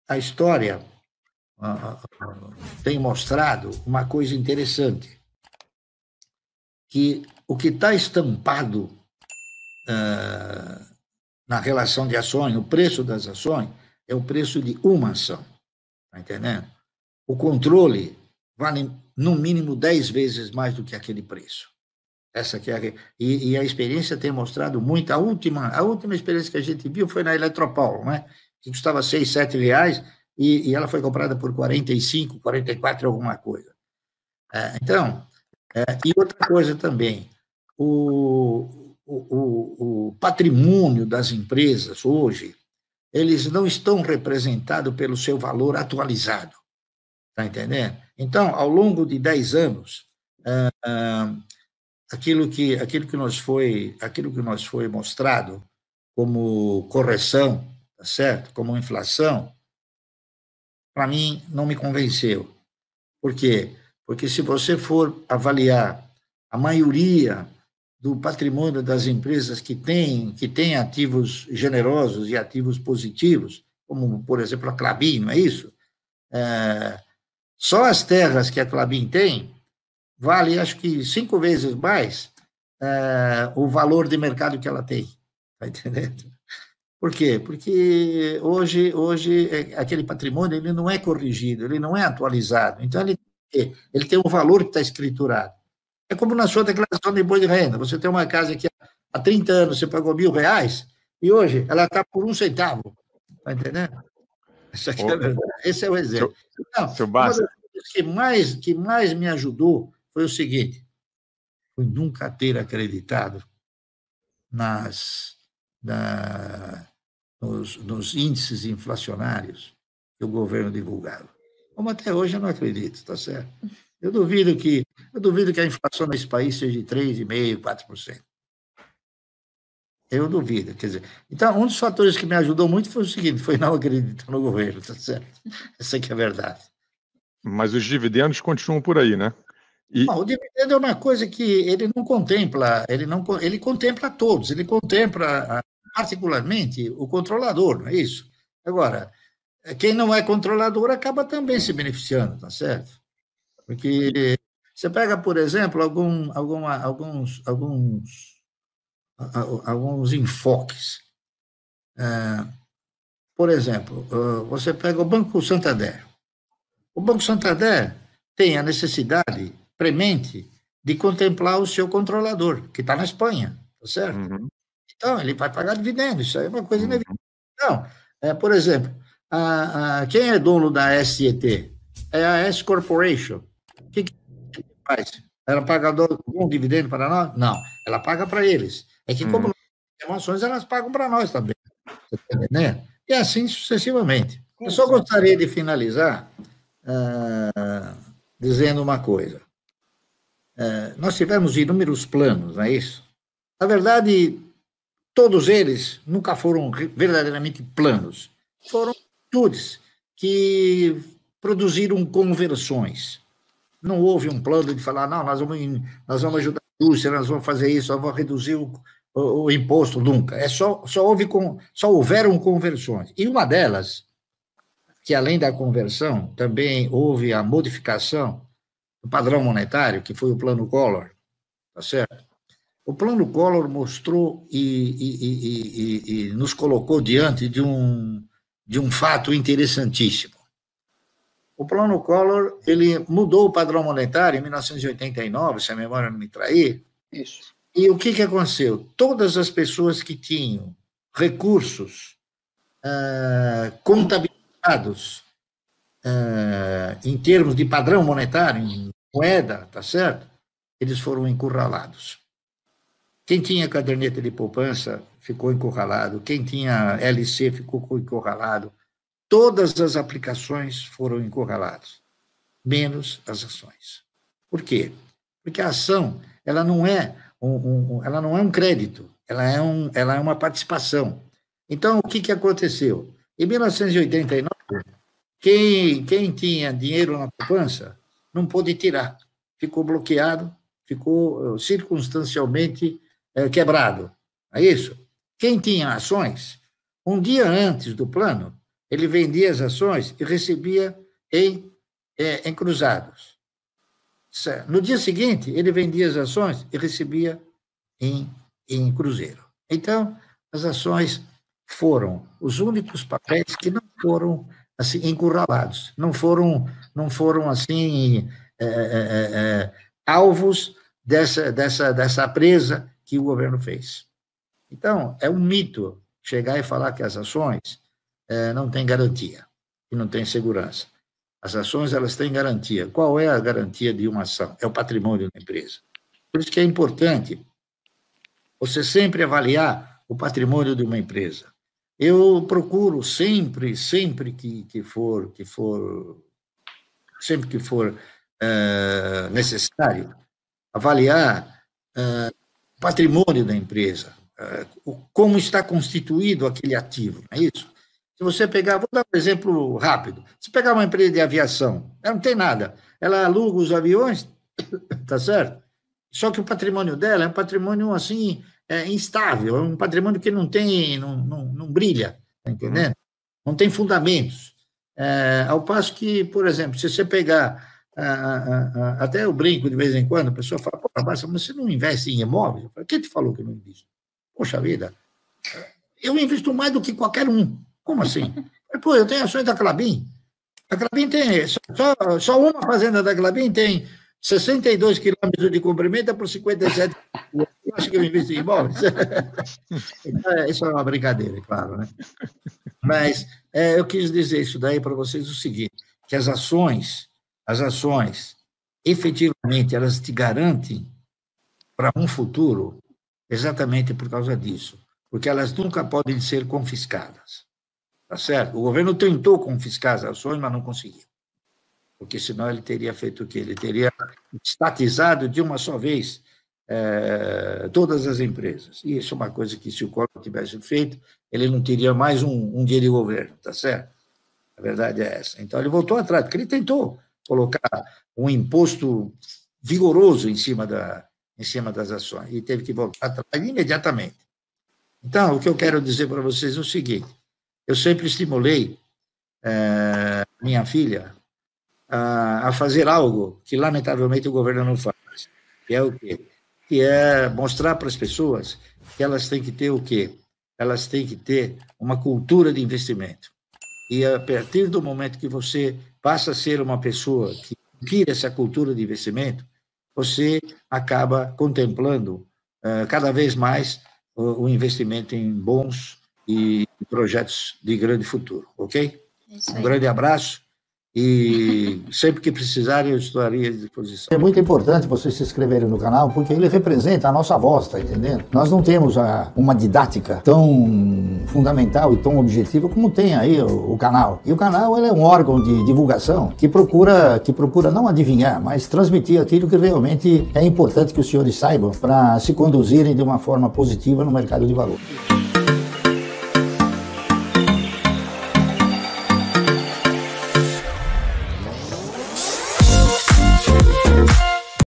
A história tem mostrado uma coisa interessante, que o que está estampado na relação de ações, o preço das ações, é o preço de uma ação, está entendendo? O controle vale, no mínimo, 10 vezes mais do que aquele preço. Essa que é e a experiência tem mostrado muito. A última experiência que a gente viu foi na Eletropaulo, né? Que custava 6, 7 reais, e ela foi comprada por 45, 44, alguma coisa. Então, e outra coisa também, o patrimônio das empresas hoje, eles não estão representados pelo seu valor atualizado, está entendendo? Então, ao longo de 10 anos, aquilo que nos foi mostrado como correção, tá certo? Como inflação, para mim não me convenceu. Por quê? Porque se você for avaliar a maioria do patrimônio das empresas que tem ativos generosos e ativos positivos, como, por exemplo, a Klabin, não é isso? Só as terras que a Klabin tem vale, acho que 5 vezes mais o valor de mercado que ela tem. Está entendendo? Por quê? Porque hoje aquele patrimônio ele não é corrigido, ele não é atualizado. Então, ele tem um valor que está escriturado. É como na sua declaração de imposto de renda. Você tem uma casa que há 30 anos você pagou R$ 1.000 e hoje ela está por 1 centavo. Está entendendo? Isso aqui é verdade. Esse é o exemplo. Então, uma das coisas que mais me ajudou foi o seguinte: foi nunca ter acreditado nos índices inflacionários que o governo divulgava. Como até hoje eu não acredito, está certo? Eu duvido que a inflação nesse país seja de 3,5%, 4%. Eu duvido, quer dizer. Então, um dos fatores que me ajudou muito foi o seguinte, foi não acreditar no governo, está certo? Essa aqui é a verdade. Mas os dividendos continuam por aí, né? Bom, o dividendo é uma coisa que ele não contempla, ele contempla todos, ele contempla particularmente o controlador, não é isso? Agora, quem não é controlador acaba também se beneficiando, tá certo? Porque você pega, por exemplo, alguns enfoques. Por exemplo, você pega o Banco Santander. O Banco Santander tem a necessidade premente de contemplar o seu controlador, que está na Espanha, tá certo? Uhum. Então, ele vai pagar dividendos, isso aí é uma coisa inevitável. Então, por exemplo, quem é dono da SET? É a S Corporation. O que faz? Ela paga um dividendo para nós? Não, ela paga para eles. É que, como nós temos ações, elas pagam para nós também. Você está entendendo? E assim sucessivamente. Eu só gostaria de finalizar dizendo uma coisa. Nós tivemos inúmeros planos, não é isso? Na verdade, todos eles nunca foram verdadeiramente planos. Foram atitudes que produziram conversões. Não houve um plano de falar, não, nós vamos ajudar a indústria, nós vamos fazer isso, nós vamos reduzir o imposto, nunca. Só houveram conversões. E uma delas, que além da conversão, também houve a modificação do padrão monetário, que foi o Plano Collor, tá certo? O Plano Collor mostrou e nos colocou diante de um fato interessantíssimo. O Plano Collor, ele mudou o padrão monetário em 1989, se a memória não me trair. Isso. E o que aconteceu? Todas as pessoas que tinham recursos contabilizados em termos de padrão monetário, em moeda, tá certo? Eles foram encurralados. Quem tinha caderneta de poupança ficou encurralado, quem tinha LC ficou encurralado, todas as aplicações foram encurraladas, menos as ações. Por quê? Porque a ação ela não é um crédito, ela é uma participação. Então, o que aconteceu? Em 1989, quem tinha dinheiro na poupança não pôde tirar, ficou bloqueado, ficou circunstancialmente quebrado. É isso? Quem tinha ações, um dia antes do plano, ele vendia as ações e recebia em cruzados. No dia seguinte, ele vendia as ações e recebia em cruzeiro. Então, as ações foram os únicos papéis que não foram assim encurralados, não foram assim alvos dessa presa que o governo fez. Então, é um mito chegar e falar que as ações não têm garantia, que não têm segurança. As ações, elas têm garantia. Qual é a garantia de uma ação? É o patrimônio da empresa. Por isso que é importante você sempre avaliar o patrimônio de uma empresa. Eu procuro sempre que for necessário, avaliar o patrimônio da empresa, como está constituído aquele ativo, não é isso? Se você pegar, vou dar um exemplo rápido, se pegar uma empresa de aviação, ela não tem nada, ela aluga os aviões, tá certo? Só que o patrimônio dela é um patrimônio, assim, instável, é um patrimônio que não brilha, tá entendendo? Não tem fundamentos. Ao passo que, por exemplo, se você pegar, até eu brinco de vez em quando, a pessoa fala, pô, Barça, mas você não investe em imóveis? Eu falo, quem te falou que eu não invisto? Poxa vida, eu invisto mais do que qualquer um. Como assim? Pô, eu tenho ações da Klabin. A Klabin tem, só uma fazenda da Klabin tem 62 quilômetros de comprimento por 57. Eu acho que eu invisto em imóveis. Isso é uma brincadeira, claro, né? Mas eu quis dizer isso daí para vocês o seguinte, que as ações, efetivamente, elas te garantem para um futuro exatamente por causa disso, porque elas nunca podem ser confiscadas, tá certo? O governo tentou confiscar as ações, mas não conseguiu, porque senão ele teria feito o quê? Ele teria estatizado de uma só vez todas as empresas. E isso é uma coisa que, se o Collor tivesse feito, ele não teria mais um dia de governo, tá certo? A verdade é essa. Então, ele voltou atrás, porque ele tentou colocar um imposto vigoroso em cima das ações, e teve que voltar atrás imediatamente. Então, o que eu quero dizer para vocês é o seguinte, eu sempre estimulei minha filha a fazer algo que, lamentavelmente, o governo não faz, que é o quê? Que é mostrar para as pessoas que elas têm que ter o quê? Elas têm que ter uma cultura de investimento. E, a partir do momento que você passa a ser uma pessoa que adquire essa cultura de investimento, você acaba contemplando cada vez mais o investimento em bons e projetos de grande futuro, ok? Um grande abraço. E sempre que precisarem, eu estarei à disposição. É muito importante vocês se inscreverem no canal, porque ele representa a nossa voz, tá entendendo? Nós não temos uma didática tão fundamental e tão objetiva como tem aí o canal. E o canal, ele é um órgão de divulgação que procura não adivinhar, mas transmitir aquilo que realmente é importante que os senhores saibam para se conduzirem de uma forma positiva no mercado de valores.